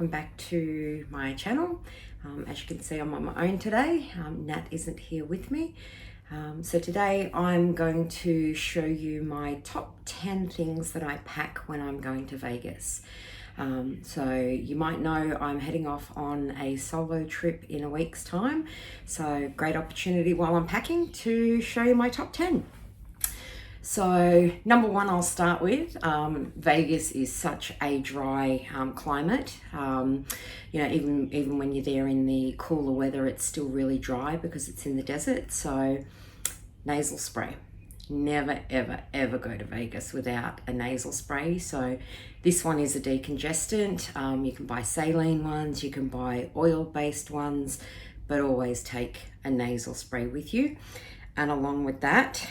welcome back to my channel. As you can see, I'm on my own today. Nat isn't here with me. So today I'm going to show you my top 10 things that I pack when I'm going to Vegas. So you might know I'm heading off on a solo trip in a week's time. So great opportunity while I'm packing to show you my top 10. So number one, I'll start with, Vegas is such a dry climate. You know, even when you're there in the cooler weather, it's still really dry because it's in the desert. So nasal spray. Never, ever, ever go to Vegas without a nasal spray. So this one is a decongestant. You can buy saline ones, you can buy oil-based ones, but always take a nasal spray with you. And along with that,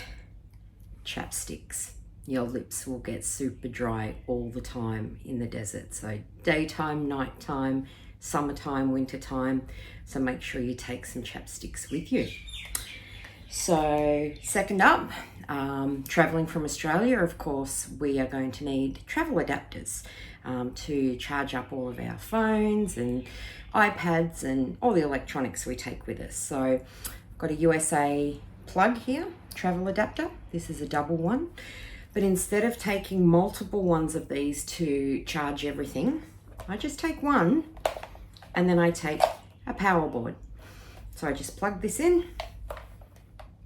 chapsticks. Your lips will get super dry all the time in the desert. So daytime, nighttime, summertime, wintertime. So make sure you take some chapsticks with you. So second up, traveling from Australia, of course, we are going to need travel adapters to charge up all of our phones and iPads and all the electronics we take with us. So I've got a USA plug here, travel adapter. This is a double one, but instead of taking multiple ones of these to charge everything, I just take one and then I take a power board. So I just plug this in,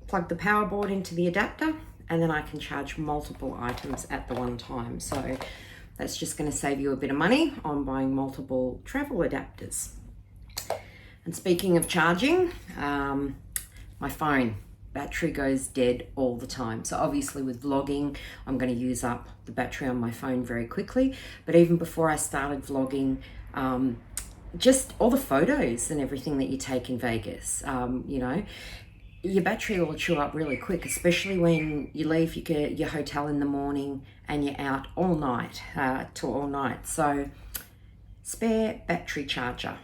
plug the power board into the adapter, and then I can charge multiple items at the one time. So that's just going to save you a bit of money on buying multiple travel adapters. And speaking of charging, my phone battery goes dead all the time. So obviously with vlogging, I'm going to use up the battery on my phone very quickly. But even before I started vlogging, just all the photos and everything that you take in Vegas, you know, your battery will chew up really quick, especially when you leave your hotel in the morning and you're out all night, till all night. So spare battery charger.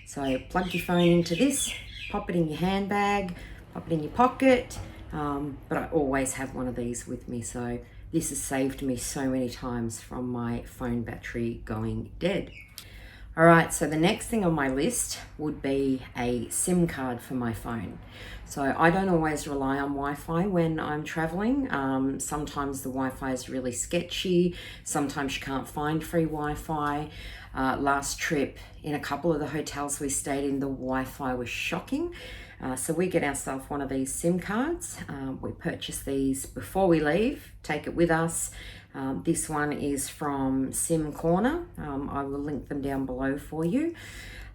So plug your phone into this, pop it in your handbag, pop it in your pocket, but I always have one of these with me. So this has saved me so many times from my phone battery going dead. All right, so the next thing on my list would be a SIM card for my phone. So I don't always rely on Wi-Fi when I'm traveling. Sometimes the Wi-Fi is really sketchy. Sometimes you can't find free Wi-Fi. Last trip, in a couple of the hotels we stayed in, the Wi-Fi was shocking. So we get ourselves one of these SIM cards. We purchase these before we leave, take it with us. This one is from SIM Corner. I will link them down below for you.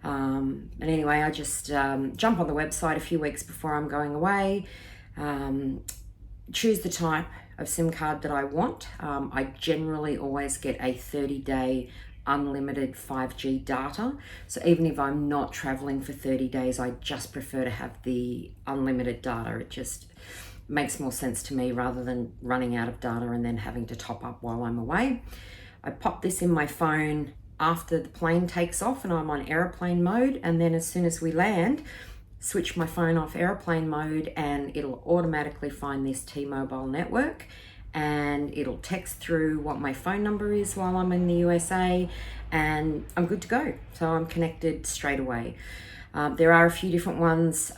And anyway, I just jump on the website a few weeks before I'm going away, choose the type of SIM card that I want. I generally always get a 30-day unlimited 5G data. So even if I'm not traveling for 30 days, I just prefer to have the unlimited data. It just makes more sense to me rather than running out of data and then having to top up while I'm away. I pop this in my phone after the plane takes off and I'm on airplane mode, and then as soon as we land, switch my phone off airplane mode and it'll automatically find this T-Mobile network and it'll text through what my phone number is while I'm in the USA, and I'm good to go. So I'm connected straight away. There are a few different ones,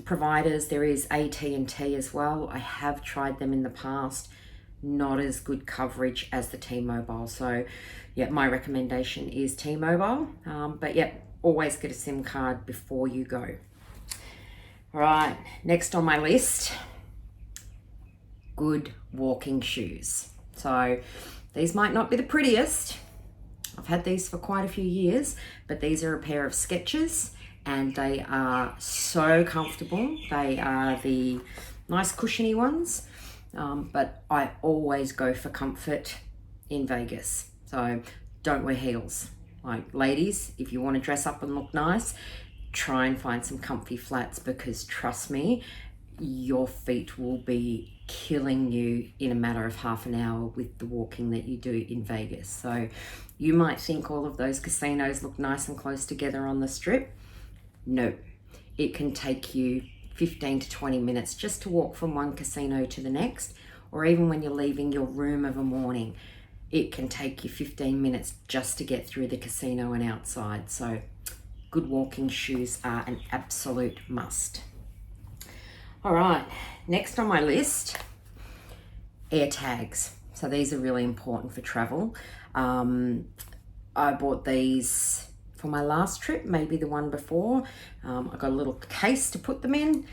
providers. There is AT&T as well. I have tried them in the past. Not as good coverage as the T-Mobile. So yeah, my recommendation is T-Mobile. But yeah, always get a SIM card before you go. All right, next on my list, good walking shoes. So these might not be the prettiest. I've had these for quite a few years, but these are a pair of Skechers. And they are so comfortable. They are the nice cushiony ones, but I always go for comfort in Vegas. So don't wear heels. Like ladies, if you want to dress up and look nice, try and find some comfy flats, because trust me, your feet will be killing you in a matter of half an hour with the walking that you do in Vegas. So you might think all of those casinos look nice and close together on the strip. No, it can take you 15 to 20 minutes just to walk from one casino to the next, or even when you're leaving your room of a morning. it can take you 15 minutes just to get through the casino and outside. So good walking shoes are an absolute must. All right, next on my list, air tags. So these are really important for travel. I bought these for my last trip, maybe the one before. I got a little case to put them in.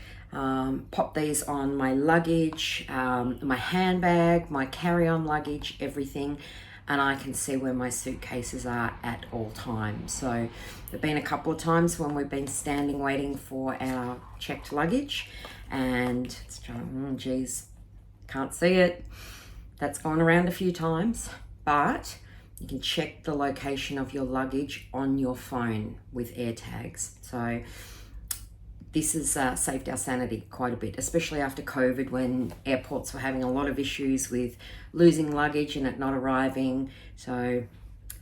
Pop these on my luggage, my handbag, my carry-on luggage, everything, and I can see where my suitcases are at all times. So there have been a couple of times when we've been standing waiting for our checked luggage, and it's geez, can't see it. That's gone around a few times, but you can check the location of your luggage on your phone with air tags. So this has saved our sanity quite a bit, especially after COVID, when airports were having a lot of issues with losing luggage and it not arriving. So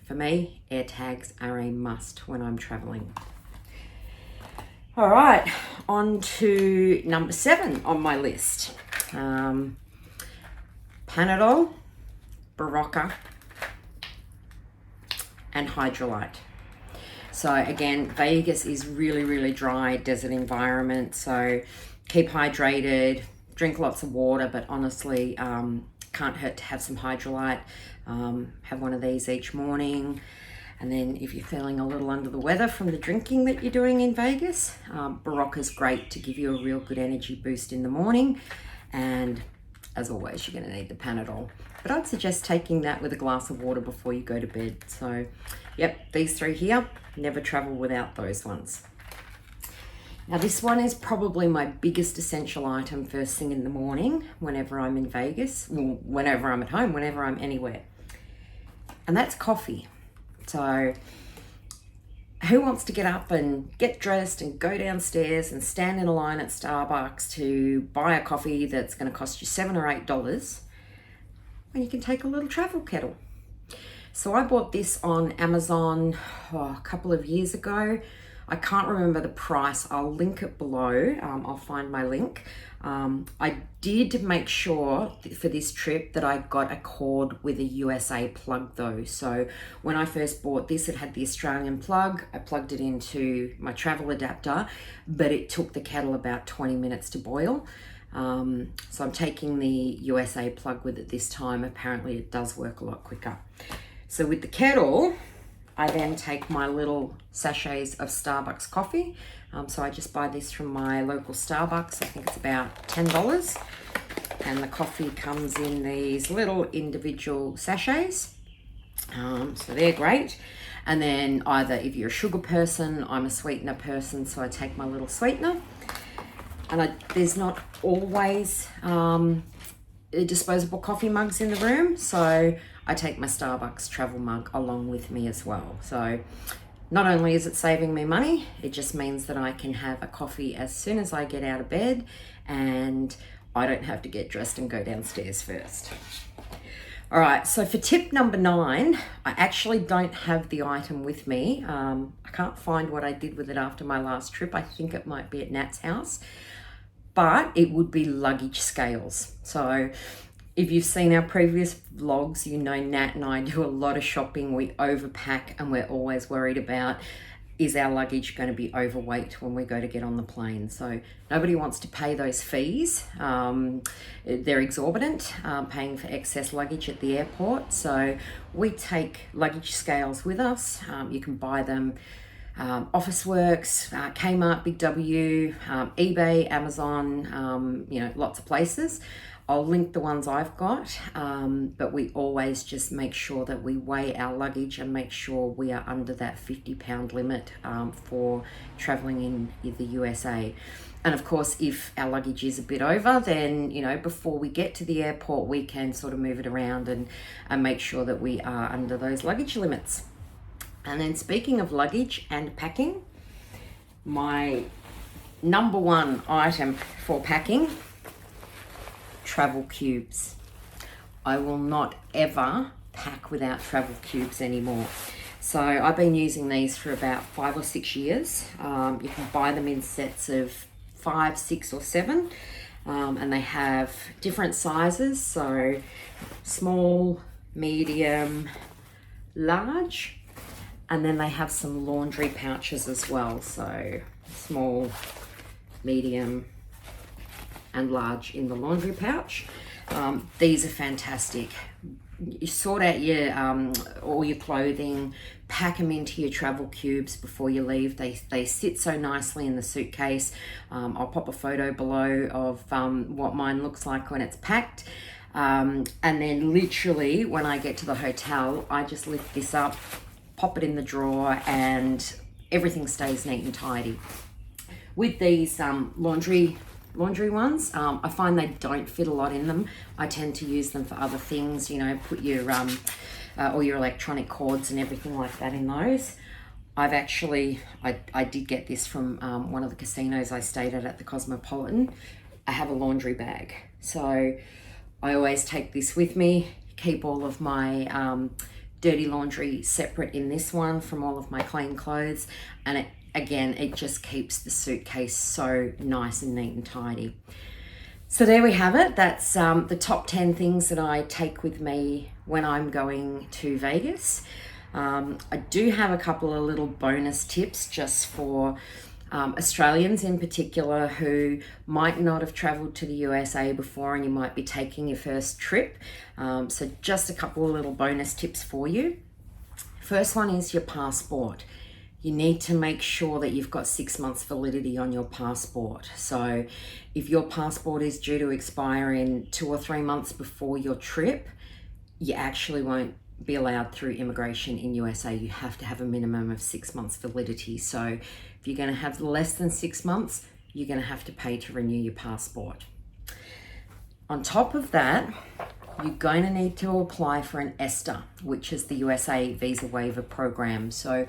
for me, air tags are a must when I'm traveling. All right, on to number 7 on my list. Panadol, Berocca, and Hydrolyte. So again, Vegas is really, really dry desert environment. So keep hydrated, drink lots of water, but honestly, can't hurt to have some Hydrolyte. Have one of these each morning. And then if you're feeling a little under the weather from the drinking that you're doing in Vegas, Berocca's great to give you a real good energy boost in the morning. And as always, you're going to need the Panadol. But I'd suggest taking that with a glass of water before you go to bed. So, yep, these 3 here, never travel without those ones. Now, this one is probably my biggest essential item first thing in the morning whenever I'm in Vegas, well, whenever I'm at home, whenever I'm anywhere. And that's coffee. So who wants to get up and get dressed and go downstairs and stand in a line at Starbucks to buy a coffee that's going to cost you $7 or $8 when you can take a little travel kettle? So I bought this on Amazon a couple of years ago. I can't remember the price. I'll link it below. I'll find my link. I did make sure for this trip that I got a cord with a USA plug though. So when I first bought this, it had the Australian plug. I plugged it into my travel adapter, but it took the kettle about 20 minutes to boil. So I'm taking the USA plug with it this time. Apparently it does work a lot quicker. So with the kettle, I then take my little sachets of Starbucks coffee. So I just buy this from my local Starbucks. I think it's about $10. And the coffee comes in these little individual sachets. So they're great. And then either if you're a sugar person, I'm a sweetener person, so I take my little sweetener. And there's not always disposable coffee mugs in the room, so I take my Starbucks travel mug along with me as well. So not only is it saving me money, it just means that I can have a coffee as soon as I get out of bed and I don't have to get dressed and go downstairs first. All right, so for tip number 9, I actually don't have the item with me. I can't find what I did with it after my last trip. I think it might be at Nat's house, but it would be luggage scales. So if you've seen our previous vlogs, you know Nat and I do a lot of shopping. We overpack and we're always worried about, is our luggage going to be overweight when we go to get on the plane? So nobody wants to pay those fees. They're exorbitant, paying for excess luggage at the airport. So we take luggage scales with us. You can buy them Officeworks, Kmart, Big W, eBay, Amazon, lots of places. I'll link the ones I've got, but we always just make sure that we weigh our luggage and make sure we are under that 50-pound limit for traveling in the USA. And of course, if our luggage is a bit over, then, before we get to the airport, we can sort of move it around and make sure that we are under those luggage limits. And then speaking of luggage and packing, my number 1 item for packing, travel cubes. I will not ever pack without travel cubes anymore. So I've been using these for about 5 or 6 years. You can buy them in sets of 5, 6 or 7, and they have different sizes. So small, medium, large, and then they have some laundry pouches as well. So small, medium, and large in the laundry pouch. These are fantastic. You sort out your all your clothing, pack them into your travel cubes before you leave. They sit so nicely in the suitcase. I'll pop a photo below of what mine looks like when it's packed. And then literally when I get to the hotel, I just lift this up, pop it in the drawer, and everything stays neat and tidy. With these laundry ones, I find they don't fit a lot in them. I tend to use them for other things, you know, put your all your electronic cords and everything like that in those. I've actually, I did get this from one of the casinos I stayed at the Cosmopolitan. I have a laundry bag, so I always take this with me, keep all of my dirty laundry separate in this one from all of my clean clothes, and it just keeps the suitcase so nice and neat and tidy. So there we have it. That's the top 10 things that I take with me when I'm going to Vegas. I do have a couple of little bonus tips just for Australians in particular who might not have traveled to the USA before and you might be taking your first trip. So just a couple of little bonus tips for you. First one is your passport. You need to make sure that you've got 6 months validity on your passport. So if your passport is due to expire in 2 or 3 months before your trip, you actually won't be allowed through immigration in USA. You have to have a minimum of 6 months validity. So if you're going to have less than 6 months, you're going to have to pay to renew your passport. On top of that, you're going to need to apply for an ESTA, which is the USA Visa Waiver Program. So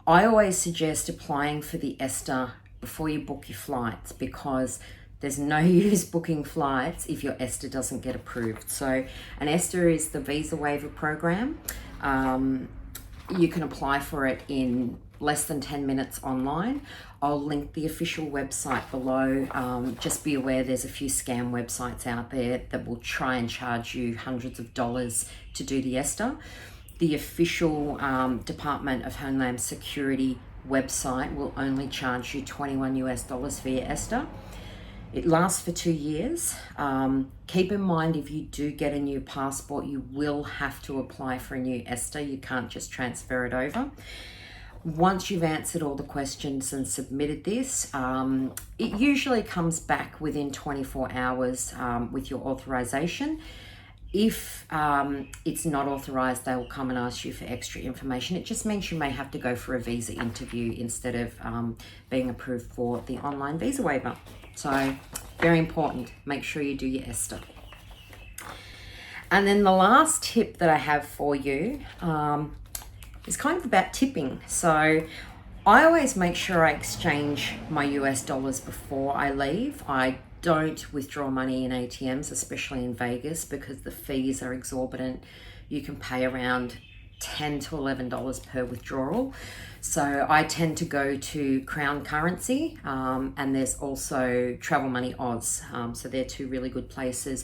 I always suggest applying for the ESTA before you book your flights, because there's no use booking flights if your ESTA doesn't get approved. So an ESTA is the Visa Waiver Program. You can apply for it in less than 10 minutes online. I'll link the official website below. Just be aware there's a few scam websites out there that will try and charge you hundreds of dollars to do the ESTA. The official Department of Homeland Security website will only charge you $21 for your ESTA. It lasts for 2 years. Keep in mind, if you do get a new passport, you will have to apply for a new ESTA. You can't just transfer it over. Once you've answered all the questions and submitted this, it usually comes back within 24 hours with your authorization. If it's not authorized, they will come and ask you for extra information. It just means you may have to go for a visa interview instead of being approved for the online visa waiver. So very important, make sure you do your ESTA. And then the last tip that I have for you is kind of about tipping. So I always make sure I exchange my US dollars before I leave. I don't withdraw money in ATMs, especially in Vegas, because the fees are exorbitant. You can pay around $10 to $11 per withdrawal. So I tend to go to Crown Currency, and there's also Travel Money Oz. So they're two really good places.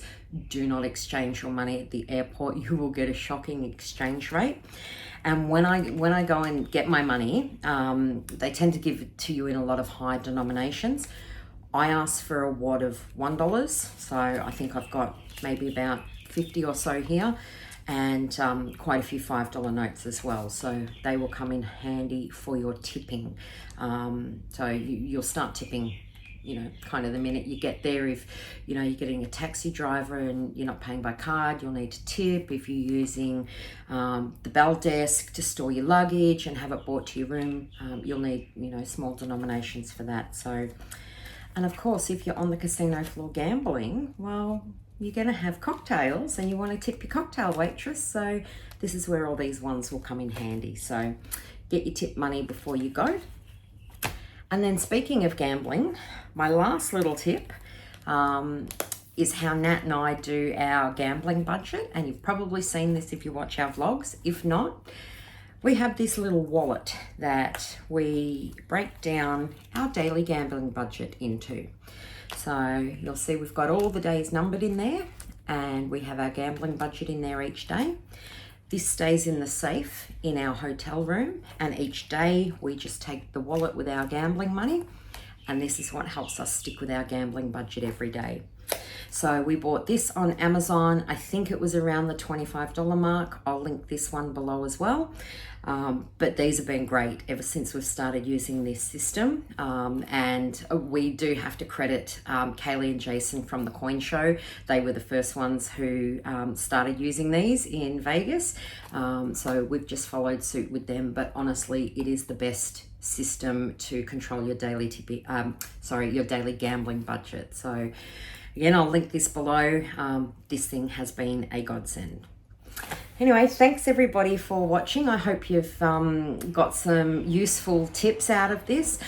Do not exchange your money at the airport. You will get a shocking exchange rate. And when I go and get my money, they tend to give it to you in a lot of high denominations. I ask for a wad of $1, so I think I've got maybe about 50 or so here, and quite a few $5 notes as well. So they will come in handy for your tipping. So you'll start tipping, you know, kind of the minute you get there. If, you know, you're getting a taxi driver and you're not paying by card, you'll need to tip. If you're using the bell desk to store your luggage and have it brought to your room, you'll need, you know, small denominations for that. So, and of course, if you're on the casino floor gambling, well, you're going to have cocktails and you want to tip your cocktail waitress. So this is where all these ones will come in handy. So get your tip money before you go. And then speaking of gambling, my last little tip is how Nat and I do our gambling budget. And you've probably seen this if you watch our vlogs. If not, we have this little wallet that we break down our daily gambling budget into. So you'll see we've got all the days numbered in there, and we have our gambling budget in there each day. This stays in the safe in our hotel room, and each day we just take the wallet with our gambling money, and this is what helps us stick with our gambling budget every day. So we bought this on Amazon. I think it was around the $25 mark. I'll link this one below as well. But these have been great ever since we've started using this system. And we do have to credit Kaylee and Jason from the Coin Show. They were the first ones who started using these in Vegas. So we've just followed suit with them. But honestly, it is the best system to control your daily your daily gambling budget. So again, I'll link this below. This thing has been a godsend. Anyway, thanks everybody for watching. I hope you've got some useful tips out of this.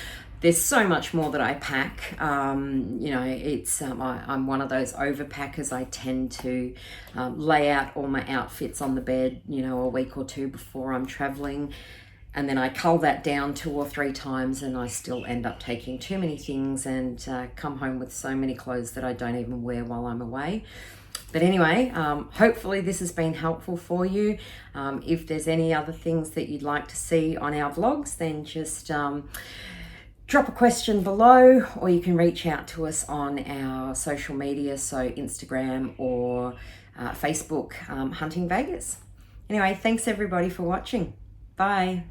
There's so much more that I pack. You know, it's I'm one of those overpackers. I tend to lay out all my outfits on the bed, you know, a week or two before I'm traveling. And then I cull that down 2 or 3 times, and I still end up taking too many things and come home with so many clothes that I don't even wear while I'm away. But anyway, hopefully this has been helpful for you. If there's any other things that you'd like to see on our vlogs, then just drop a question below, or you can reach out to us on our social media, so Instagram or Facebook, Hunting Vegas. Anyway, thanks everybody for watching. Bye.